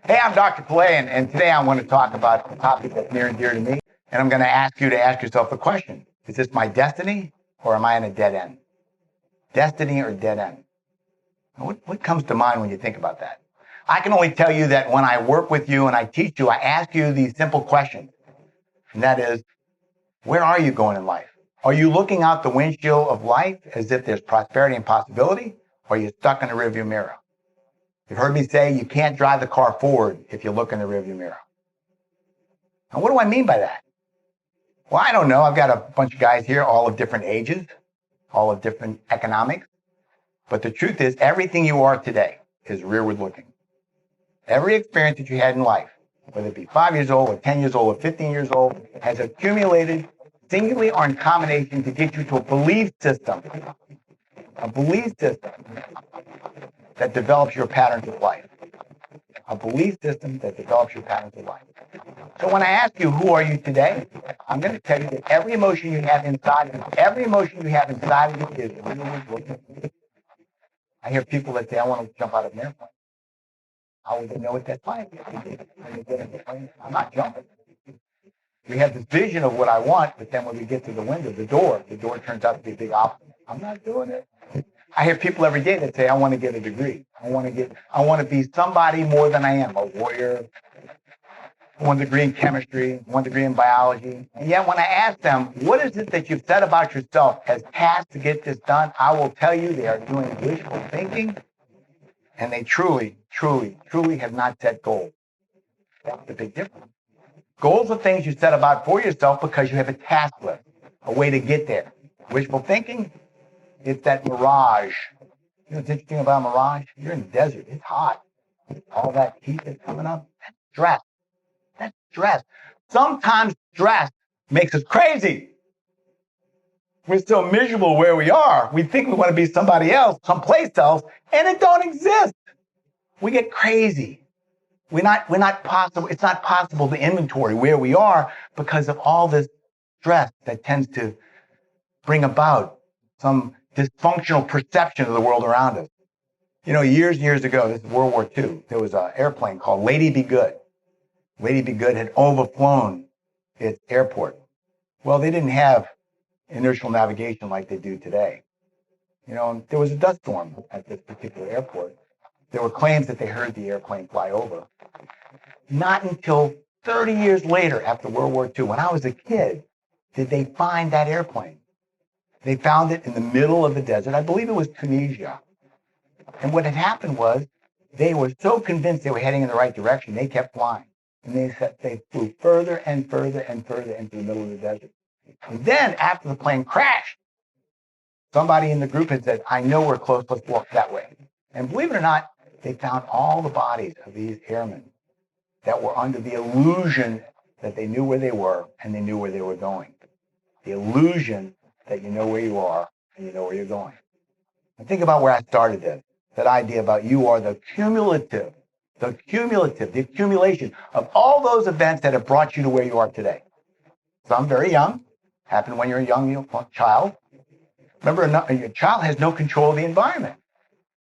Hey, I'm Dr. Pilet, and today I want to talk about a topic that's near and dear to me. And I'm going to ask you to ask yourself a question. Is this my destiny, or am I in a dead end? Destiny or dead end? What comes to mind when you think about that? I can only tell you that when I work with you and I teach you, I ask you these simple questions. And that is, where are you going in life? Are you looking out the windshield of life as if there's prosperity and possibility, or are you stuck in the rearview mirror? You've heard me say you can't drive the car forward if you look in the rearview mirror. Now, what do I mean by that? Well, I don't know. I've got a bunch of guys here, all of different ages, all of different economics. But the truth is, everything you are today is rearward looking. Every experience that you had in life, whether it be 5 years old or 10 years old or 15 years old, has accumulated singly or in combination to get you to a belief system that develops your patterns of life. A belief system that develops your patterns of life. So when I ask you, who are you today? I'm going to tell you that every emotion you have inside of you is rearward looking. I hear people that say, I want to jump out of an airplane. How would they know what that's like? I'm not jumping. We have this vision of what I want, but then when we get to the window, the door turns out to be a big obstacle. I'm not doing it. I hear people every day that say, I want to get a degree. I want to be somebody more than I am, a lawyer, 1 degree in chemistry, 1 degree in biology. And yet when I ask them, what is it that you've said about yourself as tasks to get this done? I will tell you they are doing wishful thinking, and they truly have not set goals. That's the big difference. Goals are things you set about for yourself because you have a task list, a way to get there. Wishful thinking, it's that mirage. You know what's interesting about a mirage? You're in the desert. It's hot. All that heat that's coming up, that's stress. That's stress. Sometimes stress makes us crazy. We're so miserable where we are. We think we want to be somebody else, someplace else, and it don't exist. We get crazy. We're not possible. It's not possible to inventory where we are because of all this stress that tends to bring about some dysfunctional perception of the world around us. You know, years and years ago, this is World War II, there was an airplane called Lady Be Good. Lady Be Good had overflown its airport. Well, they didn't have inertial navigation like they do today. You know, there was a dust storm at this particular airport. There were claims that they heard the airplane fly over. Not until 30 years later, after World War II, when I was a kid, did they find that airplane. They found it in the middle of the desert. I believe it was Tunisia. And what had happened was they were so convinced they were heading in the right direction, they kept flying. And they flew further and further and further into the middle of the desert. And then after the plane crashed, somebody in the group had said, I know we're close, let's walk that way. And believe it or not, they found all the bodies of these airmen that were under the illusion that they knew where they were and they knew where they were going. The illusion that you know where you are and you know where you're going. And think about where I started this. That idea about you are the accumulation of all those events that have brought you to where you are today. Some very young, happened when you're a young child. Remember, a child has no control of the environment.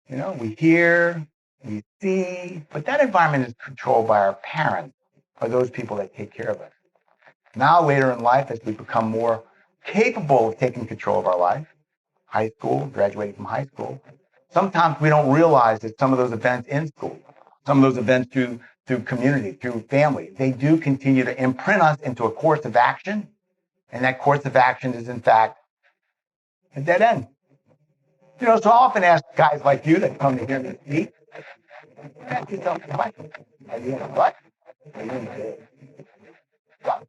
You know, we hear, we see, but that environment is controlled by our parents, or those people that take care of us. Now, later in life, as we become more capable of taking control of our life, high school, graduating from high school, sometimes we don't realize that some of those events in school, some of those events through community, through family, they do continue to imprint us into a course of action, and that course of action is, in fact, a dead end. You know, so I often ask guys like you that come to hear me speak, ask yourself the question, are you in a rut? Are you in a rut?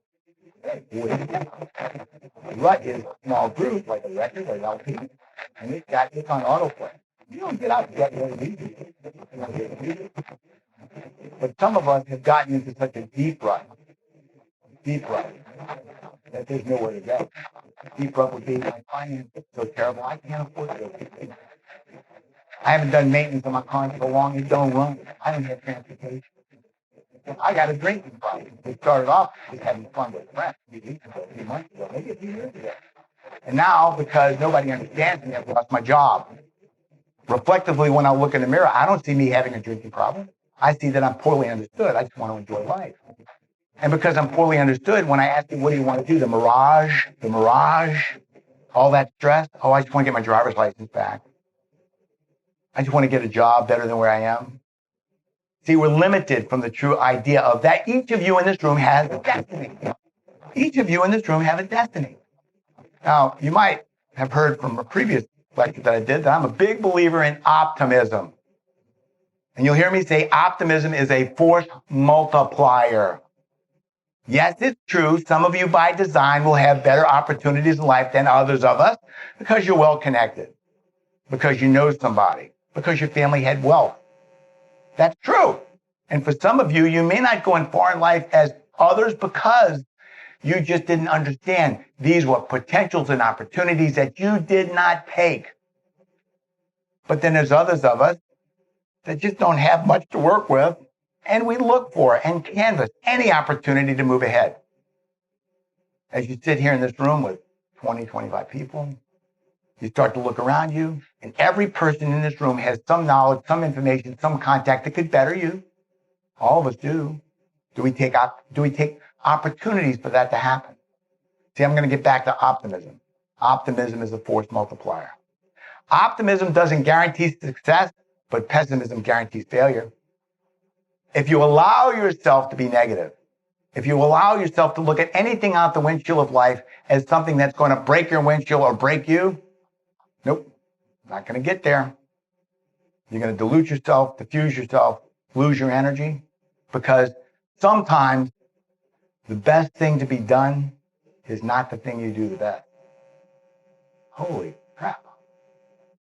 A rut is a small group, like a record or an LP, and it's on autoplay. You don't get out to get really easy. But some of us have gotten into such a deep rut, that there's nowhere to go. Deep rut would be, my finances are so terrible, I can't afford to go. I haven't done maintenance on my car in so long, it don't run. I don't have transportation. I got a drinking problem. We started off just having fun with friends a few months ago, maybe a few years ago. And now, because nobody understands me, I've lost my job. Reflectively, when I look in the mirror, I don't see me having a drinking problem. I see that I'm poorly understood. I just want to enjoy life. And because I'm poorly understood, when I ask you, what do you want to do? The mirage, all that stress. Oh, I just want to get my driver's license back. I just want to get a job better than where I am. See, we're limited from the true idea of that. Each of you in this room has a destiny. Each of you in this room have a destiny. Now, you might have heard from a previous lecture that I did that I'm a big believer in optimism. And you'll hear me say optimism is a force multiplier. Yes, it's true. Some of you by design will have better opportunities in life than others of us because you're well connected, because you know somebody, because your family had wealth. That's true. And for some of you, you may not go in far in life as others because you just didn't understand these were potentials and opportunities that you did not take. But then there's others of us that just don't have much to work with, and we look for and canvass any opportunity to move ahead. As you sit here in this room with 20, 25 people, you start to look around you, and every person in this room has some knowledge, some information, some contact that could better you. All of us do. Do we take opportunities for that to happen? See, I'm going to get back to optimism. Optimism is a force multiplier. Optimism doesn't guarantee success, but pessimism guarantees failure. If you allow yourself to be negative, if you allow yourself to look at anything out the windshield of life as something that's going to break your windshield or break you, nope, not going to get there. You're going to dilute yourself, diffuse yourself, lose your energy, because sometimes the best thing to be done is not the thing you do the best. Holy crap.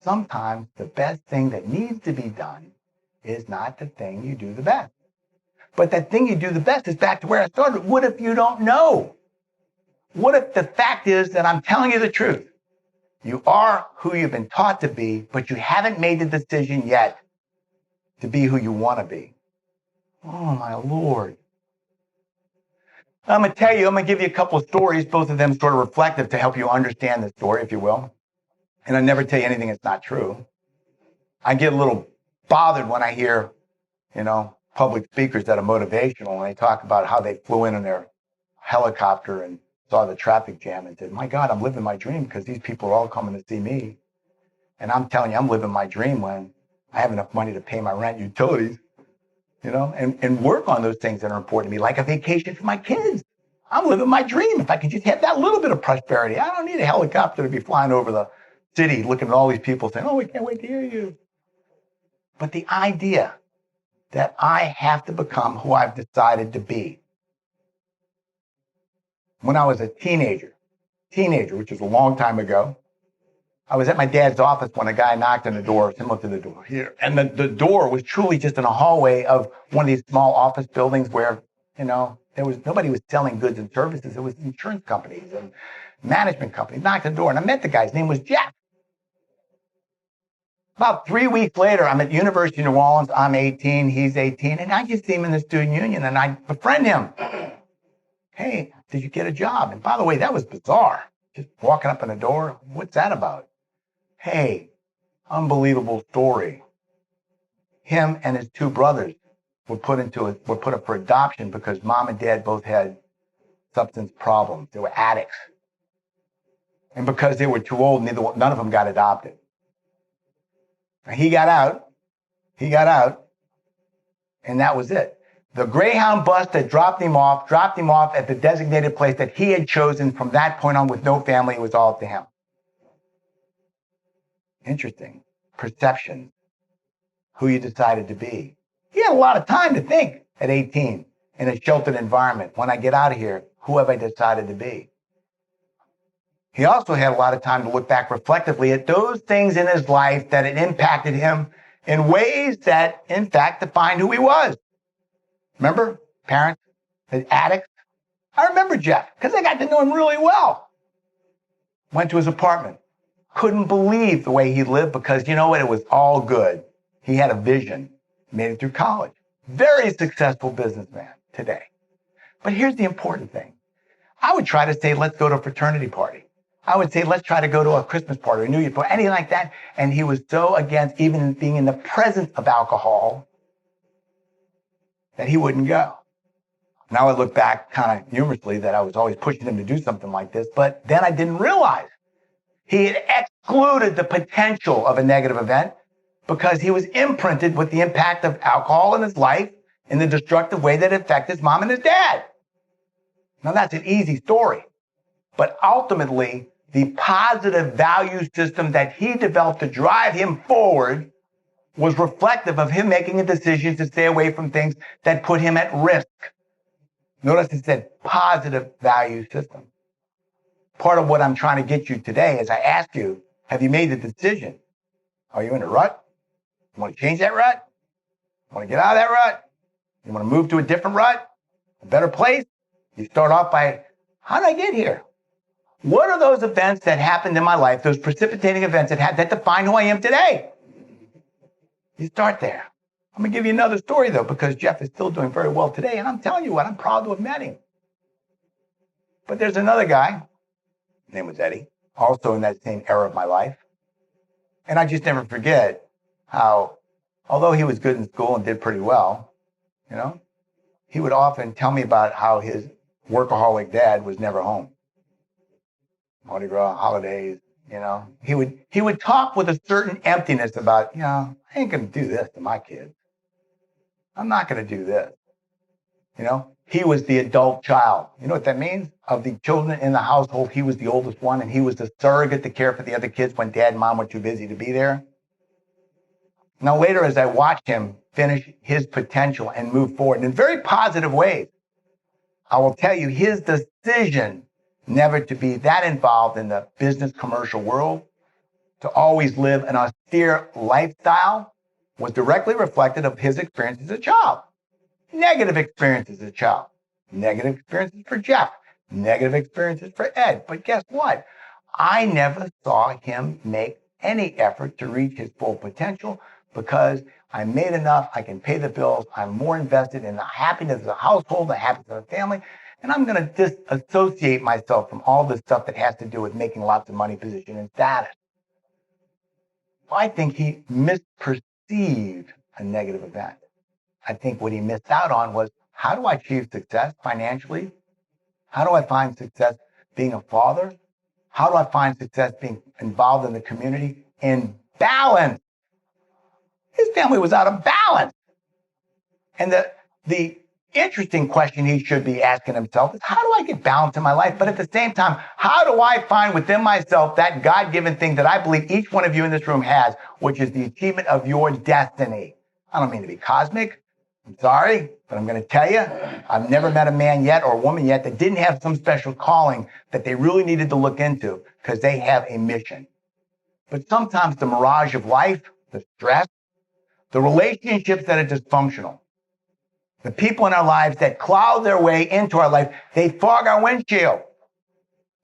Sometimes the best thing that needs to be done is not the thing you do the best. But that thing you do the best is back to where I started. What if you don't know? What if the fact is that I'm telling you the truth? You are who you've been taught to be, but you haven't made the decision yet to be who you want to be. Oh, my Lord. I'm going to give you a couple of stories, both of them sort of reflective to help you understand the story, if you will. And I never tell you anything that's not true. I get a little bothered when I hear, public speakers that are motivational, and they talk about how they flew in their helicopter and saw the traffic jam and said, my God, I'm living my dream because these people are all coming to see me. And I'm telling you, I'm living my dream when I have enough money to pay my rent, utilities, and work on those things that are important to me, like a vacation for my kids. I'm living my dream. If I could just have that little bit of prosperity, I don't need a helicopter to be flying over the city looking at all these people saying, oh, we can't wait to hear you. But the idea that I have to become who I've decided to be. When I was a teenager, which was a long time ago, I was at my dad's office when a guy knocked on the door, similar to the door here. And the door was truly just in a hallway of one of these small office buildings where, nobody was selling goods and services. It was insurance companies and management companies. Knocked on the door, and I met the guy. His name was Jeff. About 3 weeks later, I'm at University of New Orleans. I'm 18, he's 18, and I just see him in the student union, and I befriend him. Hey, did you get a job? And by the way, that was bizarre. Just walking up in the door. What's that about? Hey, unbelievable story. Him and his two brothers were put up for adoption because mom and dad both had substance problems. They were addicts. And because they were too old, none of them got adopted. He got out, and that was it. The Greyhound bus that dropped him off at the designated place that he had chosen. From that point on, with no family, it was all up to him. Interesting. Perception. Who you decided to be. He had a lot of time to think at 18 in a sheltered environment. When I get out of here, who have I decided to be? He also had a lot of time to look back reflectively at those things in his life that had impacted him in ways that, in fact, defined who he was. Remember? Parents, addicts. I remember Jeff because I got to know him really well. Went to his apartment. Couldn't believe the way he lived because, you know what? It was all good. He had a vision. Made it through college. Very successful businessman today. But here's the important thing. I would try to say, let's go to a fraternity party. I would say, let's try to go to a Christmas party or a New Year's party, anything like that. And he was so against even being in the presence of alcohol that he wouldn't go. Now I look back kind of humorously that I was always pushing him to do something like this, but then I didn't realize he had excluded the potential of a negative event because he was imprinted with the impact of alcohol in his life in the destructive way that it affected his mom and his dad. Now that's an easy story, but ultimately the positive value system that he developed to drive him forward was reflective of him making a decision to stay away from things that put him at risk. Notice it said positive value system. Part of what I'm trying to get you today is I ask you, have you made the decision? Are you in a rut? You want to change that rut? You want to get out of that rut? You want to move to a different rut? A better place? You start off by, how did I get here? What are those events that happened in my life, those precipitating events that define who I am today? You start there. I'm going to give you another story, though, because Jeff is still doing very well today, and I'm telling you what, I'm proud to have met him. But there's another guy, his name was Eddie, also in that same era of my life. And I just never forget how, although he was good in school and did pretty well, he would often tell me about how his workaholic dad was never home. Mardi Gras, holidays, He would talk with a certain emptiness about, I ain't going to do this to my kids. I'm not going to do this. He was the adult child. You know what that means? Of the children in the household, he was the oldest one, and he was the surrogate to care for the other kids when dad and mom were too busy to be there. Now, later, as I watched him finish his potential and move forward in very positive ways, I will tell you his decision never to be that involved in the business commercial world, to always live an austere lifestyle, was directly reflected of his experience as a child. Negative experiences as a child. Negative experiences for Jeff. Negative experiences for Ed. But guess what? I never saw him make any effort to reach his full potential because I made enough, I can pay the bills, I'm more invested in the happiness of the household, the happiness of the family, and I'm going to disassociate myself from all this stuff that has to do with making lots of money, position, and status. Well, I think he misperceived a negative event. I think what he missed out on was, how do I achieve success financially? How do I find success being a father? How do I find success being involved in the community in balance? His family was out of balance. And the interesting question he should be asking himself is, how do I get balance in my life? But at the same time, how do I find within myself that God-given thing that I believe each one of you in this room has, which is the achievement of your destiny? I don't mean to be cosmic. I'm sorry, but I'm going to tell you, I've never met a man yet or a woman yet that didn't have some special calling that they really needed to look into because they have a mission. But sometimes the mirage of life, the stress, the relationships that are dysfunctional, the people in our lives that cloud their way into our life, they fog our windshield.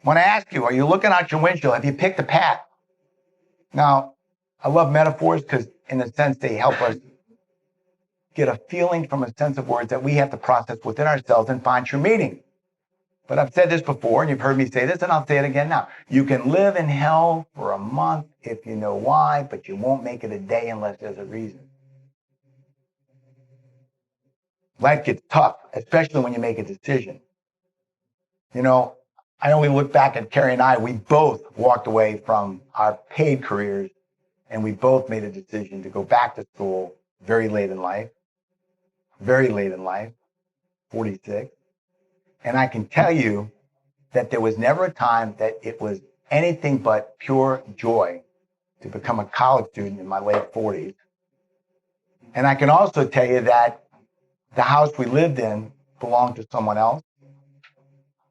When I ask you, are you looking out your windshield? Have you picked a path? Now, I love metaphors because in a sense they help us get a feeling from a sense of words that we have to process within ourselves and find true meaning. But I've said this before, and you've heard me say this, and I'll say it again now. You can live in hell for a month if you know why, but you won't make it a day unless there's a reason. Life gets tough, especially when you make a decision. I only look back at Carrie and I, we both walked away from our paid careers, and we both made a decision to go back to school very late in life, 46. And I can tell you that there was never a time that it was anything but pure joy to become a college student in my late 40s. And I can also tell you that the house we lived in belonged to someone else,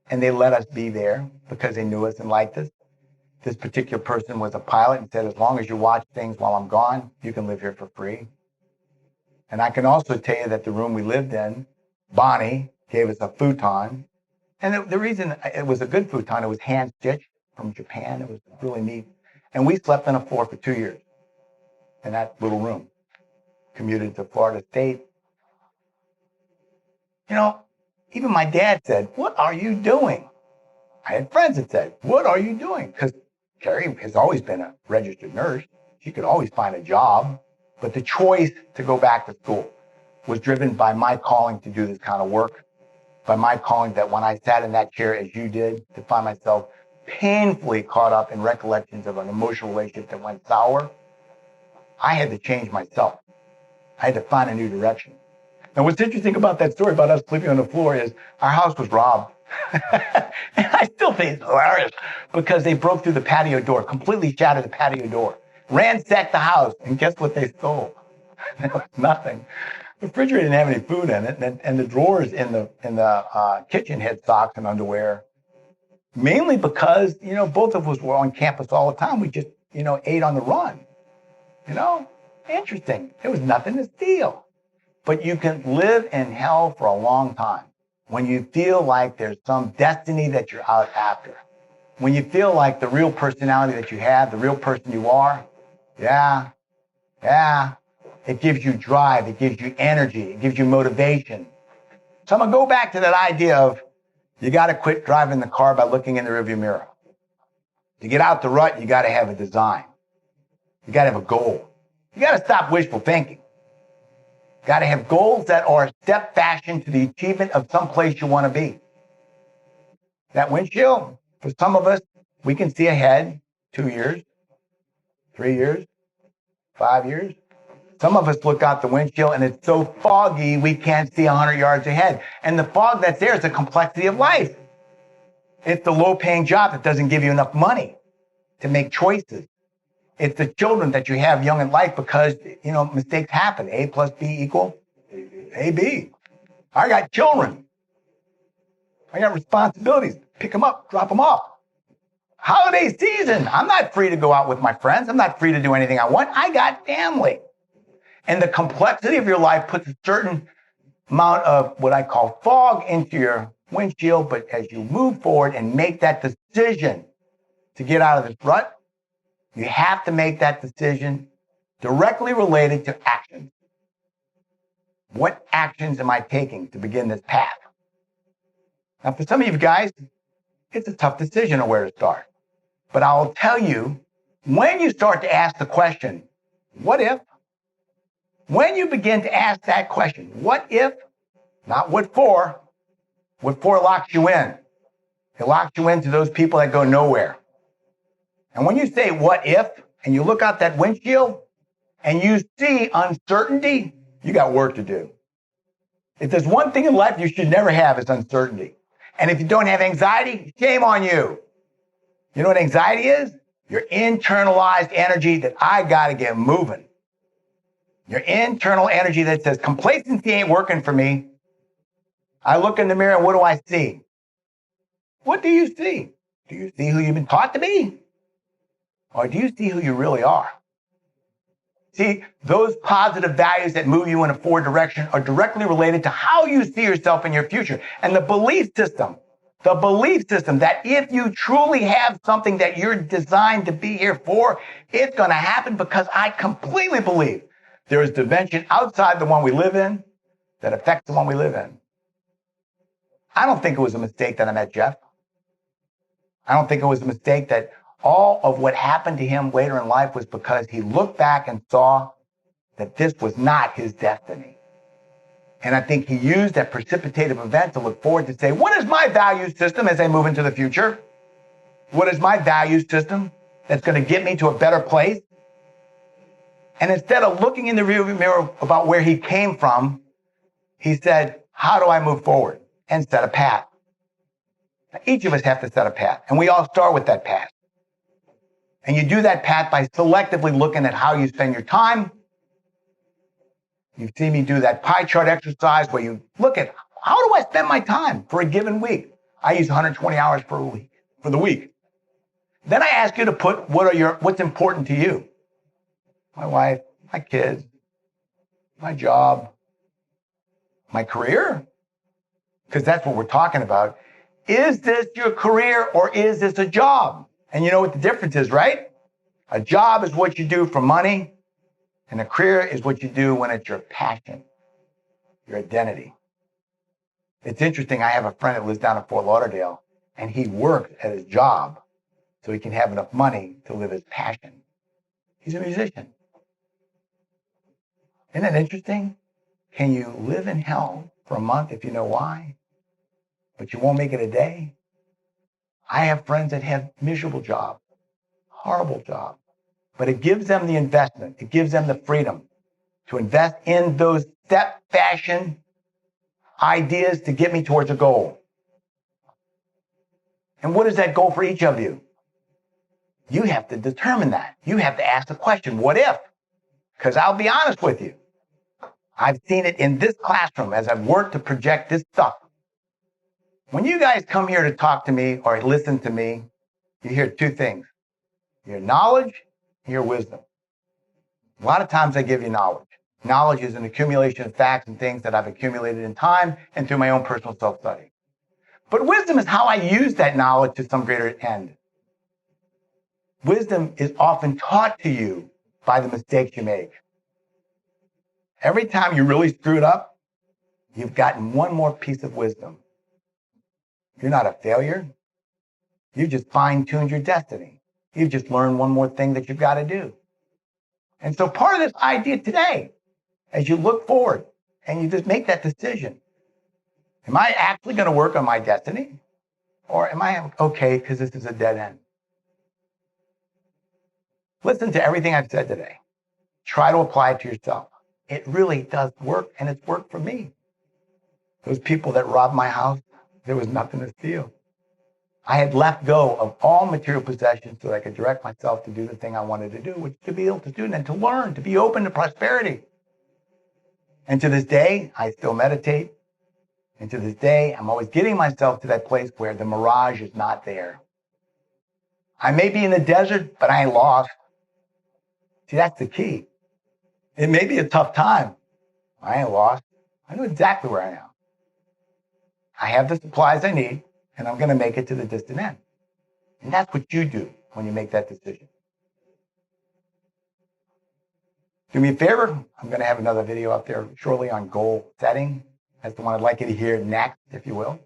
and they let us be there because they knew us and liked us. This particular person was a pilot and said, as long as you watch things while I'm gone, you can live here for free. And I can also tell you that the room we lived in, Bonnie gave us a futon. And the reason it was a good futon, it was hand-stitched from Japan. It was really neat. And we slept on a floor for 2 years in that little room. Commuted to Florida State. Even my dad said, what are you doing? I had friends that said, what are you doing? Because Carrie has always been a registered nurse. She could always find a job. But the choice to go back to school, was driven by my calling to do this kind of work, by my calling that when I sat in that chair as you did, to find myself painfully caught up in recollections of an emotional relationship that went sour, I had to change myself. I had to find a new direction. Now, what's interesting about that story about us sleeping on the floor is our house was robbed. And I still think it's hilarious because they broke through the patio door, completely shattered the patio door, ransacked the house, and guess what they stole? There was nothing. The refrigerator didn't have any food in it, and the drawers in the kitchen had socks and underwear. Mainly because, both of us were on campus all the time. We just, ate on the run. Interesting. There was nothing to steal. But you can live in hell for a long time when you feel like there's some destiny that you're out after. When you feel like the real personality that you have, the real person you are, yeah, it gives you drive, it gives you energy, it gives you motivation. So I'm going to go back to that idea of you got to quit driving the car by looking in the rearview mirror. To get out the rut, you got to have a design. You got to have a goal. You got to stop wishful thinking. You got to have goals that are step fashion to the achievement of some place you want to be. That windshield, for some of us, we can see ahead 2 years, 3 years, 5 years. Some of us look out the windshield and it's so foggy we can't see 100 yards ahead. And the fog that's there is the complexity of life. It's the low-paying job that doesn't give you enough money to make choices. It's the children that you have young in life because, mistakes happen. A plus B equal AB. I got children. I got responsibilities. Pick them up, drop them off. Holiday season. I'm not free to go out with my friends. I'm not free to do anything I want. I got family. And the complexity of your life puts a certain amount of what I call fog into your windshield. But as you move forward and make that decision to get out of this rut, you have to make that decision directly related to actions. What actions am I taking to begin this path? Now, for some of you guys, it's a tough decision on where to start. But I'll tell you, when you start to ask the question, what if? When you begin to ask that question, what if? Not what for. What for locks you in. It locks you into those people that go nowhere. And when you say what if, and you look out that windshield, and you see uncertainty, you got work to do. If there's one thing in life you should never have, it's uncertainty. And if you don't have anxiety, shame on you. You know what anxiety is? Your internalized energy that I got to get moving. Your internal energy that says complacency ain't working for me. I look in the mirror and what do I see? What do you see? Do you see who you've been taught to be? Or do you see who you really are? See, those positive values that move you in a forward direction are directly related to how you see yourself in your future. And the belief system that if you truly have something that you're designed to be here for, it's going to happen because I completely believe there is a dimension outside the one we live in that affects the one we live in. I don't think it was a mistake that I met Jeff. I don't think it was a mistake that all of what happened to him later in life was because he looked back and saw that this was not his destiny. And I think he used that precipitative event to look forward to say, what is my value system as I move into the future? What is my value system that's going to get me to a better place? And instead of looking in the rearview mirror about where he came from, he said, how do I move forward? And set a path. Now, each of us have to set a path, and we all start with that path. And you do that path by selectively looking at how you spend your time. You've seen me do that pie chart exercise where you look at how do I spend my time for a given week? I use 120 hours per week for the week. Then I ask you to put what's important to you. My wife, my kids, my job, my career. Because that's what we're talking about. Is this your career or is this a job? And you know what the difference is, right? A job is what you do for money, and a career is what you do when it's your passion, your identity. It's interesting. I have a friend that lives down in Fort Lauderdale, and he works at his job so he can have enough money to live his passion. He's a musician. Isn't that interesting? Can you live in hell for a month if you know why, but you won't make it a day? I have friends that have miserable jobs, horrible jobs, but it gives them the investment. It gives them the freedom to invest in those step fashion ideas to get me towards a goal. And what is that goal for each of you? You have to determine that. You have to ask the question, what if? Because I'll be honest with you. I've seen it in this classroom as I've worked to project this stuff. When you guys come here to talk to me or listen to me, you hear two things. You hear knowledge, you hear wisdom. A lot of times I give you knowledge. Knowledge is an accumulation of facts and things that I've accumulated in time and through my own personal self-study. But wisdom is how I use that knowledge to some greater end. Wisdom is often taught to you by the mistakes you make. Every time you really screwed up, you've gotten one more piece of wisdom. You're not a failure. You just fine-tuned your destiny. You've just learned one more thing that you've got to do. And so part of this idea today, as you look forward and you just make that decision, am I actually going to work on my destiny? Or am I okay because this is a dead end? Listen to everything I've said today. Try to apply it to yourself. It really does work, and it's worked for me. Those people that robbed my house, there was nothing to steal. I had let go of all material possessions so that I could direct myself to do the thing I wanted to do, which is to be able to do and to learn, to be open to prosperity. And to this day, I still meditate. And to this day, I'm always getting myself to that place where the mirage is not there. I may be in the desert, but I ain't lost. See, that's the key. It may be a tough time. I ain't lost. I know exactly where I am. I have the supplies I need, and I'm going to make it to the distant end. And that's what you do when you make that decision. Do me a favor. I'm going to have another video up there shortly on goal setting. That's the one I'd like you to hear next, if you will.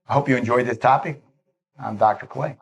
I hope you enjoyed this topic. I'm Dr. Pilet.